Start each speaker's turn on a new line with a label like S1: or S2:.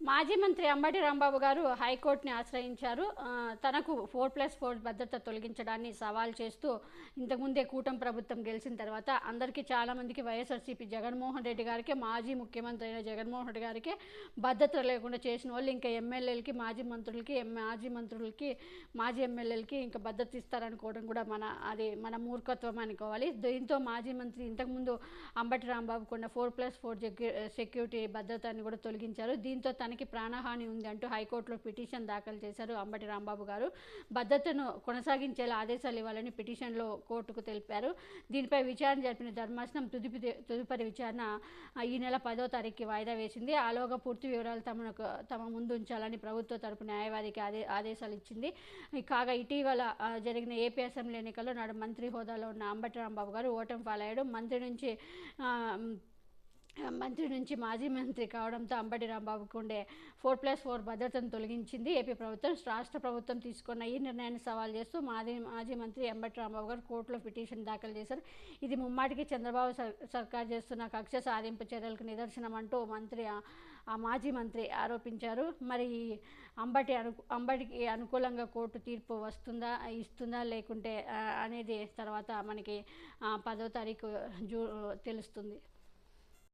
S1: మాజీ మంత్రి అంబటి రాంబాబు గారు హైకోర్టుని ఆశ్రయించారు. తనకు 4+4 భద్రత తొలగించడాన్ని సవాల్ చేస్తూ ఇంతకుముందే కూటమి ప్రభుత్వం గెలిచిన తర్వాత అందరికీ చాలామందికి వైఎస్ఆర్సీపీ జగన్మోహన్ రెడ్డి గారికి, మాజీ ముఖ్యమంత్రి అయిన జగన్మోహన్ రెడ్డి గారికి భద్రత లేకుండా చేసిన వాళ్ళు ఇంకా ఎమ్మెల్యేలకి, మాజీ మంత్రులకి, మాజీ ఎమ్మెల్యేలకి ఇంకా భద్రత ఇస్తారనుకోవడం కూడా మన మూర్ఖత్వం అనుకోవాలి. దీంతో మాజీ మంత్రి ఇంతకుముందు అంబటి రాంబాబుకు ఉన్న 4+4 సెక్యూరిటీ భద్రతని కూడా తొలగించారు. దీంతో తనకి ప్రాణహాని ఉంది అంటూ హైకోర్టులో పిటిషన్ దాఖలు చేశారు అంబటి రాంబాబు గారు. భద్రతను కొనసాగించేలా ఆదేశాలు ఇవ్వాలని పిటిషన్లో కోర్టుకు తెలిపారు. దీనిపై విచారణ జరిపిన ధర్మాసనం తదుపరి విచారణ ఈ నెల 10వ తారీఖుకి వాయిదా వేసింది. ఆలోగా పూర్తి వివరాలు తమ ముందు ఉంచాలని ప్రభుత్వ తరపు న్యాయవాదికి ఆదేశాలు ఇచ్చింది. కాగా ఇటీవల జరిగిన ఏపీ అసెంబ్లీ ఎన్నికల్లో నాడు మంత్రి హోదాలో ఉన్న అంబటి రాంబాబు గారు ఓటమి పాలయ్యాడు. మంత్రి నుంచి మాజీ మంత్రి కావడంతో అంబటి రాంబాబుకు ఉండే 4+4 భద్రతను తొలగించింది ఏపీ ప్రభుత్వం. రాష్ట్ర ప్రభుత్వం తీసుకున్న ఈ నిర్ణయాన్ని సవాల్ చేస్తూ మాజీ మంత్రి అంబటి రాంబాబు గారు కోర్టులో పిటిషన్ దాఖలు చేశారు. ఇది ముమ్మాటికి చంద్రబాబు సర్కార్ చేస్తున్న కక్ష సాధింపు చర్యలకు నిదర్శనం అంటూ మాజీ మంత్రి ఆరోపించారు. మరి అంబటికి అనుకూలంగా కోర్టు తీర్పు ఇస్తుందా లేకుంటే అనేది తర్వాత మనకి 10వ తారీఖు తెలుస్తుంది.